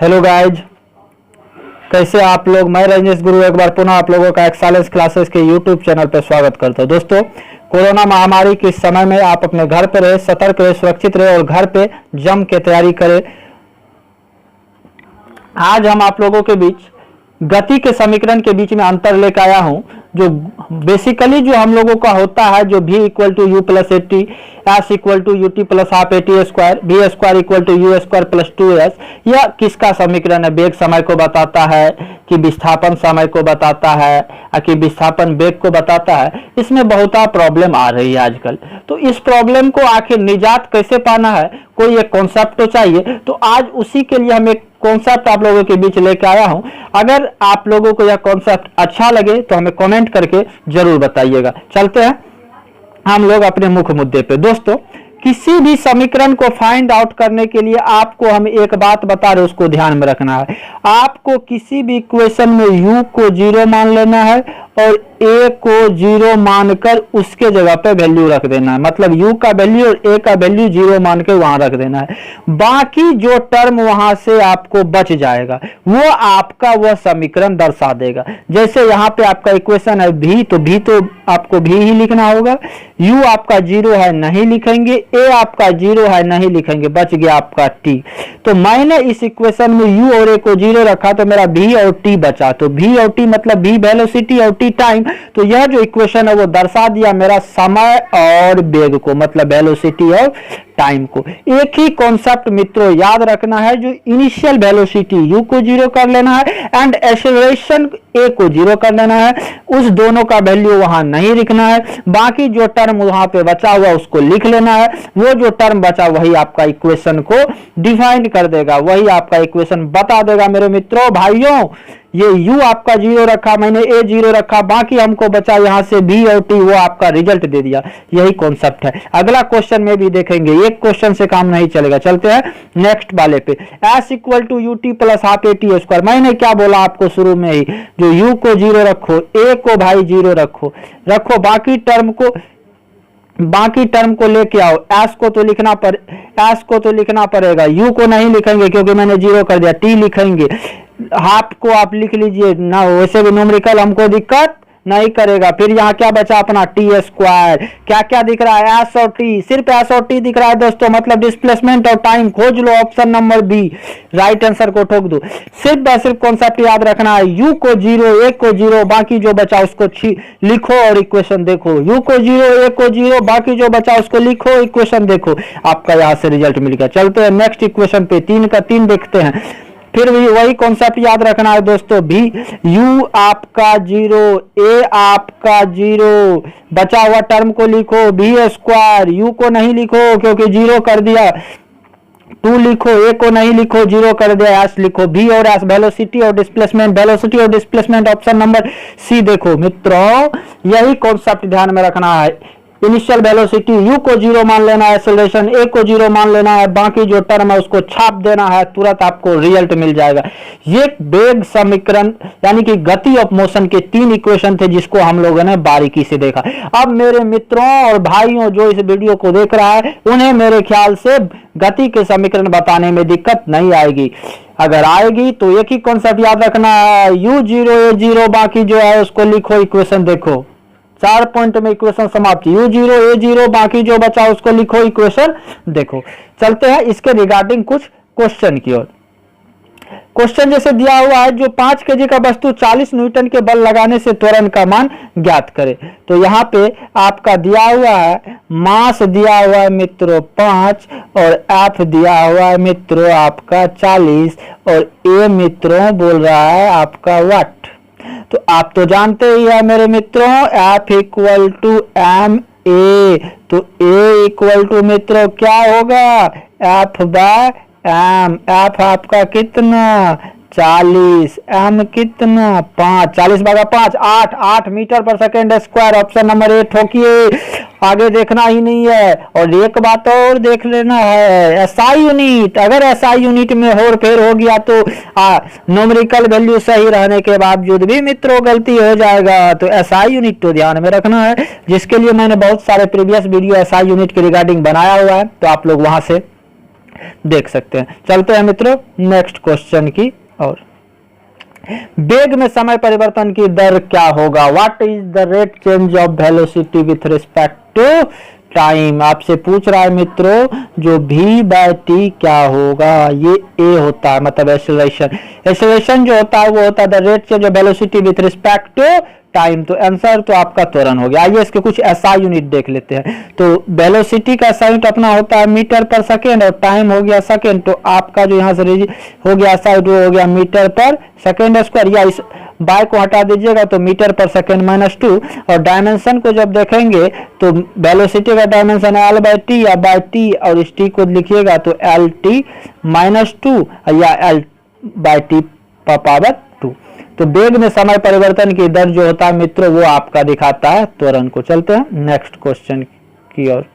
Hello guys, कैसे आप लोग। मैं रजनीश गुरु एक बार पुनः आप लोगों का एक्सेलेंस क्लासेस के यूट्यूब चैनल पर स्वागत करता हूं। दोस्तों, कोरोना महामारी के समय में आप अपने घर पर रहे, सतर्क रहे, सुरक्षित रहे और घर पे जम के तैयारी करें। आज हम आप लोगों के बीच गति के समीकरण के बीच में अंतर लेकर आया हूं, जो बेसिकली जो हम लोगों का होता है, जो v equal to U plus AT, S equal to U T plus half AT square, B square equal to U square plus 2s। यह किसका समीकरण है? वेग समय को बताता है कि विस्थापन समय को बताता है कि विस्थापन वेग को बताता है। इसमें बहुत प्रॉब्लम आ रही है आजकल। तो इस प्रॉब्लम को आखिर निजात कैसे पाना है, कोई एक कॉन्सेप्ट तो चाहिए। तो आज उसी के लिए हम एक कॉन्सेप्ट आप लोगों के बीच लेकर आया हूं। अगर आप लोगों को यह कॉन्सेप्ट अच्छा लगे तो हमें कमेंट करके जरूर बताइएगा। चलते हैं हम लोग अपने मुख्य मुद्दे पे। दोस्तों, किसी भी समीकरण को फाइंड आउट करने के लिए आपको हम एक बात बता रहे, उसको ध्यान में रखना है। आपको किसी भी इक्वेशन में u को 0 मान लेना है और a को 0 मानकर उसके जगह पे वैल्यू रख देना है। मतलब u का वैल्यू और a का वैल्यू 0 मान के वहां रख देना है। बाकी जो टर्म वहां से आपको बच जाएगा वो आपका वह समीकरण दर्शा देगा। जैसे यहाँ पे आपका इक्वेशन है v, तो v तो आपको v ही लिखना होगा। u आपका 0 है, नहीं लिखेंगे। a आपका 0 है, नहीं लिखेंगे। बच गया आपका t। तो मैंने इस इक्वेशन में u और a को 0 रखा तो मेरा v और t बचा। तो v और t मतलब v वेलोसिटी और t टाइम। तो यह जो इक्वेशन है वो दर्शा दिया मेरा समय और वेग को, मतलब वेलोसिटी और टाइम को। एक ही कॉन्सेप्ट मित्रों याद रखना है, जो इनिशियल वेलोसिटी u को 0 कर लेना है एंड एक्सेलरेशन a को 0 कर लेना है। उस दोनों का वैल्यू वहां नहीं लिखना है। बाकी जो टर्म वहां पे बचा हुआ उसको लिख लेना है। वो जो टर्म बचा वही आपका इक्वेशन को डिफाइन कर देगा, वही आपका इक्वेशन बता देगा। मेरे मित्रों भाइयों, ये u आपका 0 रखा, मैंने a 0 रखा, बाकी हमको बचा यहाँ से b और t, वो आपका रिजल्ट दे दिया। यही कॉन्सेप्ट है। अगला क्वेश्चन में भी देखेंगे, एक क्वेश्चन से काम नहीं चलेगा। चलते हैं नेक्स्ट वाले पे। s equal to U T plus half A T square. मैंने क्या बोला आपको शुरू में ही, जो u को 0 रखो, a को भाई 0 रखो, बाकी टर्म को लेके आओ। s को तो लिखना पड़ेगा, u को नहीं लिखेंगे क्योंकि मैंने 0 कर दिया। t लिखेंगे, हाफ को आप लिख लीजिए ना, वैसे भी न्यूमेरिकल हमको दिक्कत नहीं करेगा। फिर यहाँ क्या बचा अपना टी स्क्वायर। क्या क्या दिख रहा है? एस और टी, सिर्फ एस और टी दिख रहा है दोस्तों, मतलब डिस्प्लेसमेंट और टाइम खोज लो। Option number B right answer को ठोक दो। सिर्फ कॉन्सेप्ट याद रखना है, u को 0, a को 0, बाकी जो बचा उसको लिखो और इक्वेशन देखो। u को 0, a को 0, बाकी जो बचा उसको लिखो, इक्वेशन देखो, आपका यहाँ से रिजल्ट मिल गया। चलते हैं नेक्स्ट इक्वेशन पे, 3 का 3 देखते हैं। फिर भी वही कॉन्सेप्ट याद रखना है दोस्तों, भी u आपका 0, a आपका 0, बचा हुआ टर्म को लिखो, b स्क्वायर, u को नहीं लिखो क्योंकि 0 कर दिया, 2 लिखो, a को नहीं लिखो, 0 कर दिया, s लिखो, v और s वेलोसिटी और डिस्प्लेसमेंट, ऑप्शन नंबर सी देखो। मित्रों, यही कॉन्सेप्ट ध्यान में रखना है। इनिशियल वेलोसिटी u को 0 मान लेना है, एक्सेलरेशन a को 0 मान लेना है, बाकी जो टर्म है उसको छाप देना है, तुरंत आपको रिजल्ट मिल जाएगा। ये वेग समीकरण यानी कि गति ऑफ मोशन के 3 इक्वेशन थे जिसको हम लोगों ने बारीकी से देखा। अब मेरे मित्रों और भाइयों जो इस वीडियो को देख रहा है, उन्हें मेरे ख्याल से गति के समीकरण बताने में दिक्कत नहीं आएगी। अगर आएगी तो एक ही कॉन्सेप्ट याद रखना है, u0 a0, बाकी जो है उसको लिखो, इक्वेशन देखो। 4 पॉइंट में इक्वेशन समाप्त। u0 a0, बाकी जो बचा उसको लिखो, इक्वेशन देखो। चलते हैं इसके रिगार्डिंग कुछ क्वेश्चन की ओर। क्वेश्चन जैसे दिया हुआ है, जो 5 केजी का वस्तु 40 न्यूटन के बल लगाने से त्वरण का मान ज्ञात करे। तो यहाँ पे आपका दिया हुआ है, मास दिया हुआ है मित्रों 5 और एफ दिया हुआ है मित्रों आपका 40 और ए मित्रों बोल रहा है आपका वाट। तो आप तो जानते ही है मेरे मित्रों, F equal to M A, तो A इक्वल टू मित्रों क्या होगा, F बाय एम। F आपका कितना 40, m कितना 5, 40 भागा 5 8 metre per second square. Option number A ठोकिए, आगे देखना ही नहीं है। और एक बात और देख लेना है, एसआई यूनिट, अगर एसआई यूनिट में होर फेर हो गया तो न्यूमेरिकल वैल्यू सही रहने के बावजूद भी मित्रों गलती हो जाएगा। तो एसआई यूनिट तो ध्यान में रखना है, जिसके लिए मैंने बहुत सारे प्रीवियस वीडियो एसआई यूनिट के रिगार्डिंग बनाया हुआ है, तो आप लोग वहां से देख सकते हैं। चलते हैं मित्रों नेक्स्ट क्वेश्चन की और। वेग में समय परिवर्तन की दर क्या होगा? What is the rate change of velocity with respect to time? आपसे पूछ रहा है मित्रों जो v बाय टी क्या होगा? ये a होता है, मतलब एक्सेलरेशन। एक्सेलरेशन जो होता है वो होता है the rate change of velocity with respect to time. तो आंसर तो आपका त्वरण हो गया। आइए इसके कुछ ऐसा यूनिट देख लेते हैं। तो वेलोसिटी का ऐसा यूनिट अपना होता है मीटर पर सेकेंड और टाइम हो गया सेकेंड। तो आपका जो यहाँ से हो गया साइड वो हो गया मीटर पर सेकेंड स्क्वायर, या इस बाय को हटा दीजिएगा तो मीटर पर सेकेंड -2। और डायमेंशन को जब देखेंगे तो वेलोसिटी का डायमेंशन एल बाय टी या बाय टी, और इस टी को लिखिएगा तो एल टी -2 या एल बाय टी पावर 2। तो वेग में समय परिवर्तन की दर जो होता है मित्रों वो आपका दिखाता है त्वरण को। चलते हैं नेक्स्ट क्वेश्चन की ओर।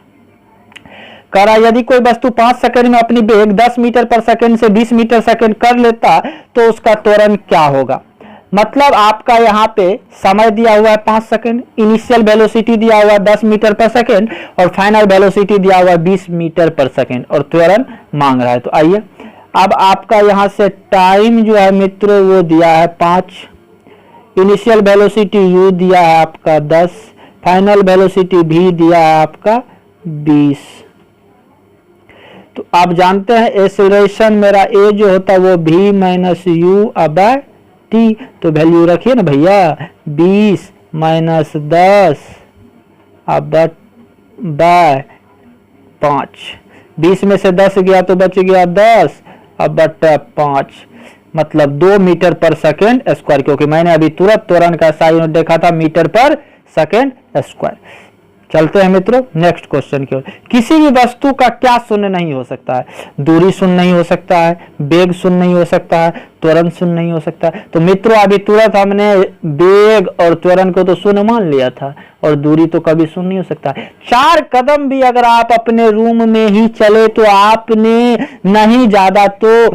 कह रहा यदि कोई वस्तु 5 सेकंड में अपनी वेग 10 मीटर पर सेकंड से 20 मीटर सेकंड कर लेता तो उसका त्वरण क्या होगा? मतलब आपका यहाँ पे समय दिया हुआ है 5 सेकंड, इनिशियल वेलोसिटी दिया हुआ है 10 मीटर पर सेकंड और फाइनल वेलोसिटी दिया हुआ है 20 मीटर पर सेकंड और त्वरण मांग रहा है। तो आइए अब आपका यहाँ से टाइम जो है मित्रों वो दिया है 5, इनिशियल वेलोसिटी u दिया है आपका 10, फाइनल वेलोसिटी v दिया है आपका 20। तो आप जानते हैं एक्सेलरेशन मेरा a जो होता है वो v minus u by t। तो वैल्यू रखिए ना भैया 20 माइनस 10 बाय 5। 20 में से 10 गया तो बच गया 10 बटा 5, मतलब 2 मीटर पर सेकेंड स्क्वायर, क्योंकि मैंने अभी तुरंत त्वरण का साइन देखा था मीटर पर सेकेंड स्क्वायर। चलते हैं मित्रों नेक्स्ट क्वेश्चन की ओर। किसी भी वस्तु का क्या शून्य नहीं हो सकता है? दूरी शून्य नहीं हो सकता है, वेग शून्य नहीं हो सकता है, त्वरण शून्य नहीं हो सकता है। तो मित्रों अभी तुरंत हमने वेग और त्वरण को तो शून्य मान लिया था और दूरी तो कभी शून्य नहीं हो सकता है। 4 कदम भी अगर आप अपने रूम में ही चले तो आपने नहीं ज्यादा तो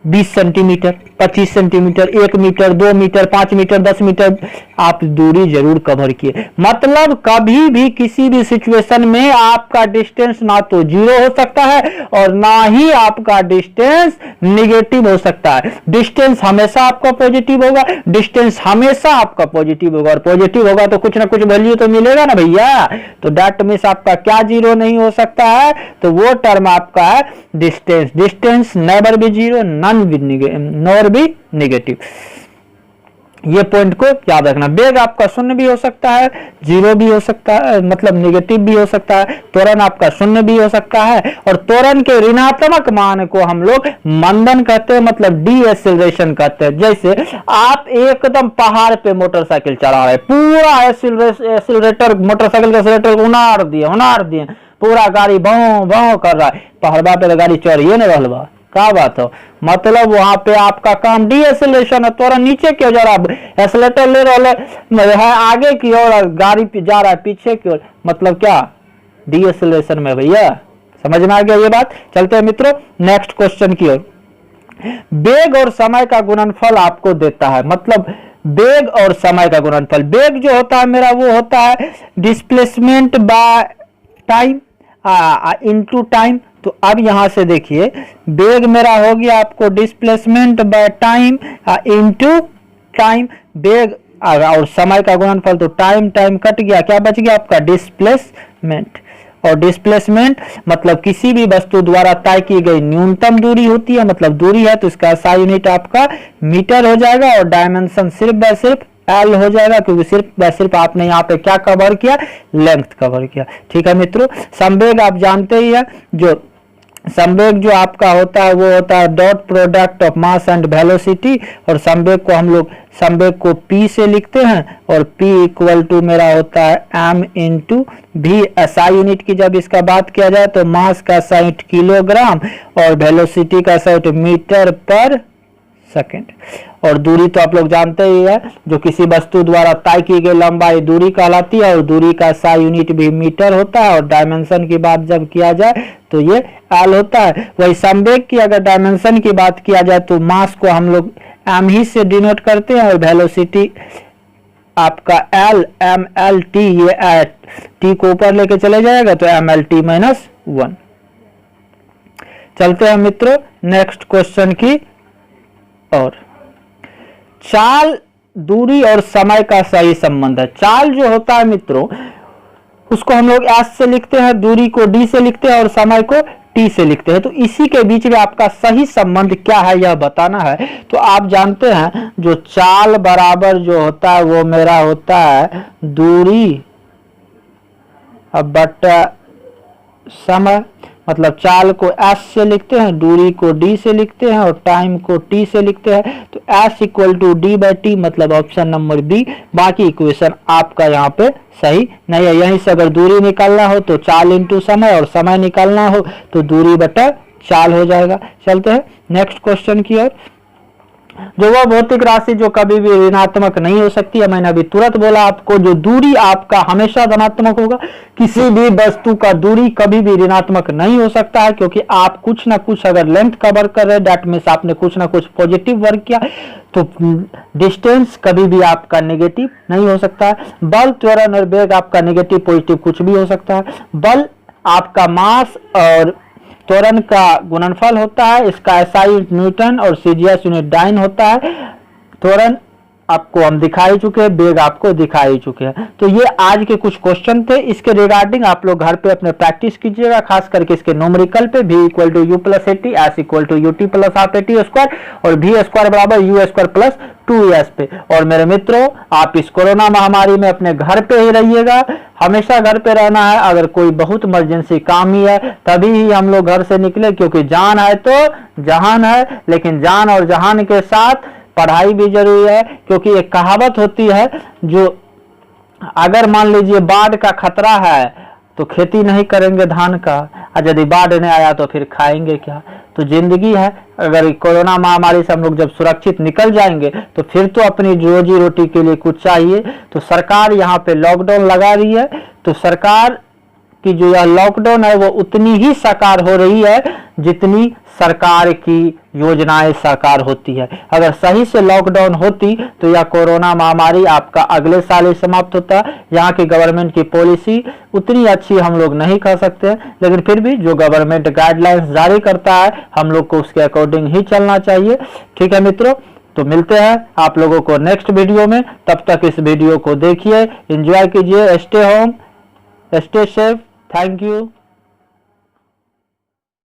20 centimetre, 25 centimetre, 1 metre, 2 metre, 5 metre, 10 metre आप दूरी जरूर कवर किए। मतलब कभी भी किसी भी सिचुएशन में आपका डिस्टेंस ना तो 0 हो सकता है और ना ही आपका डिस्टेंस निगेटिव हो सकता है। डिस्टेंस हमेशा आपका पॉजिटिव होगा, डिस्टेंस हमेशा आपका पॉजिटिव होगा और पॉजिटिव होगा तो कुछ ना कुछ वैल्यू तो मिलेगा ना भैया। तो दैट मींस आपका क्या 0 नहीं हो सकता है? तो वो टर्म आपका है distance. Distance never be 0 nor be negative. ये पॉइंट को याद रखना। वेग आपका शून्य भी हो सकता है, 0 भी हो सकता है, मतलब नेगेटिव भी हो सकता है। त्वरण आपका शून्य भी हो सकता है और त्वरण के ऋणात्मक मान को हम लोग मंदन कहते हैं, मतलब डी एक्सेलरेशन कहते हैं। जैसे आप एकदम पहाड़ पे मोटरसाइकिल चला रहे, पूरा एक्सेलरेटर मोटरसाइकिल का एक्सेलरेटर को उनार दिए, पूरा गाड़ी भाव भाव कर रहा है, पहाड़वा पे गाड़ी चढ़िए न रहलवा, क्या बात हो। मतलब वहां पे आपका काम डी एक्सेलरेशन है, त्वरण नीचे क्यों जा रहा है? एक्सेलरेटर ले रहा है आगे की ओर, गाड़ी जा रहा है पीछे की ओर, मतलब क्या डी एक्सेलरेशन में भैया। समझ में आ गया ये बात। चलते हैं मित्रों नेक्स्ट क्वेश्चन की ओर। वेग और समय का गुणनफल आपको देता है, मतलब वेग और समय का गुणनफल। वेग जो होता है मेरा वो होता है displacement by time into time. तो अब यहां से देखिए वेग मेरा हो गया आपको displacement by time into time. वेग और समय का गुणनफल तो टाइम कट गया, क्या बच गया आपका डिस्प्लेसमेंट। और डिस्प्लेसमेंट मतलब किसी भी वस्तु द्वारा तय की गई न्यूनतम दूरी होती है, मतलब दूरी है तो इसका SI यूनिट आपका मीटर हो जाएगा और डायमेंशन सिर्फ व सिर्फ L हो जाएगा, क्योंकि सिर्फ व सिर्फ आपने यहाँ पे क्या कवर किया? लेंथ कवर किया। ठीक है मित्रों। संवेग आप जानते ही है, जो संवेग जो आपका होता है वो होता है dot product of mass and velocity. और संवेग को हम लोग संवेग को P से लिखते हैं और P इक्वल टू मेरा होता है m इंटू भी। SI यूनिट की जब इसका बात किया जाए तो मास का SI किलोग्राम और वेलोसिटी का SI मीटर पर सेकेंड। और दूरी तो आप लोग जानते ही है, जो किसी वस्तु द्वारा तय की गई लंबाई दूरी कहलाती है और दूरी का SI यूनिट भी मीटर होता है। और डायमेंशन की बात जब किया जाए तो ये L होता है। वही संवेग की अगर डायमेंशन की बात किया जाए तो मास को हम लोग m ही से डिनोट करते हैं और वेलोसिटी आपका L mLT, ये T को ऊपर लेके चले जाएगा तो mLT -1। चलते हैं मित्रों नेक्स्ट क्वेश्चन की और। चाल, दूरी और समय का सही संबंध है। चाल जो होता है मित्रों उसको हम लोग एस से लिखते हैं, दूरी को डी से लिखते हैं और समय को टी से लिखते हैं। तो इसी के बीच में आपका सही संबंध क्या है यह बताना है। तो आप जानते हैं जो चाल बराबर जो होता है वो मेरा होता है दूरी बटा समय। मतलब चाल को एस से लिखते हैं, दूरी को डी से लिखते हैं और टाइम को टी से लिखते हैं। तो S equal to D by T, मतलब ऑप्शन नंबर बी। बाकी इक्वेशन आपका यहाँ पे सही नहीं है। यहीं से अगर दूरी निकालना हो तो चाल इंटू समय और समय निकालना हो तो दूरी बटा चाल हो जाएगा। चलते हैं नेक्स्ट क्वेश्चन की ओर। जो वह भौतिक राशि जो कभी भी ऋणात्मक नहीं हो सकती है, मैंने अभी तुरंत बोला आपको, जो दूरी आपका हमेशा धनात्मक होगा। किसी भी वस्तु का दूरी कभी भी ऋणात्मक नहीं हो सकता है, क्योंकि आप कुछ ना कुछ अगर लेंथ का वर्क कर रहे हैं, दैट मीन्स आपने कुछ ना कुछ पॉजिटिव वर्क किया, तो डिस्टेंस कभी भी आपका नेगेटिव नहीं हो सकता है। बल, त्वरण और वेग आपका नेगेटिव पॉजिटिव कुछ भी हो सकता है। बल आपका मास और त्वरण का गुणनफल होता है, इसका एसआई न्यूटन और सीजीएस यूनिट डाइन होता है। त्वरण आपको हम दिखा ही चुके हैं, वेग आपको दिखा ही चुके हैं। तो ये आज के कुछ क्वेश्चन थे, इसके रिगार्डिंग आप लोग घर पे अपने प्रैक्टिस कीजिएगा, खास करके इसके न्यूमेरिकल पे। v equal to U plus A T, S equal to U T plus half A T square और v स्क्वायर बराबर यू स्क्वायर प्लस 2s पे। और मेरे मित्रों आप इस कोरोना महामारी में अपने घर पे ही रहिएगा, हमेशा घर पे रहना है। अगर कोई बहुत इमरजेंसी काम ही है तभी ही हम लोग घर से निकले, क्योंकि जान है तो जहान है, लेकिन जान और जहान के साथ पढ़ाई भी जरूरी है। क्योंकि एक कहावत होती है, जो अगर मान लीजिए बाढ़ का खतरा है तो खेती नहीं करेंगे धान का, और यदि बाढ़ नहीं आया तो फिर खाएंगे क्या। तो जिंदगी है, अगर कोरोना महामारी से हम लोग जब सुरक्षित निकल जाएंगे तो फिर तो अपनी रोजी रोटी के लिए कुछ चाहिए। तो सरकार यहाँ पे लॉकडाउन लगा रही है, तो सरकार की जो यह लॉकडाउन है वो उतनी ही साकार हो रही है जितनी सरकार की योजनाएं साकार होती है। अगर सही से लॉकडाउन होती तो यह कोरोना महामारी आपका अगले साल ही समाप्त होता। यहाँ की गवर्नमेंट की पॉलिसी उतनी अच्छी हम लोग नहीं कह सकते हैं, लेकिन फिर भी जो गवर्नमेंट गाइडलाइंस जारी करता है हम लोग को उसके अकॉर्डिंग ही चलना चाहिए। ठीक है मित्रों, तो मिलते हैं आप लोगों को नेक्स्ट वीडियो में। तब तक इस वीडियो को देखिए, एंजॉय कीजिए, stay home, stay safe. Thank you.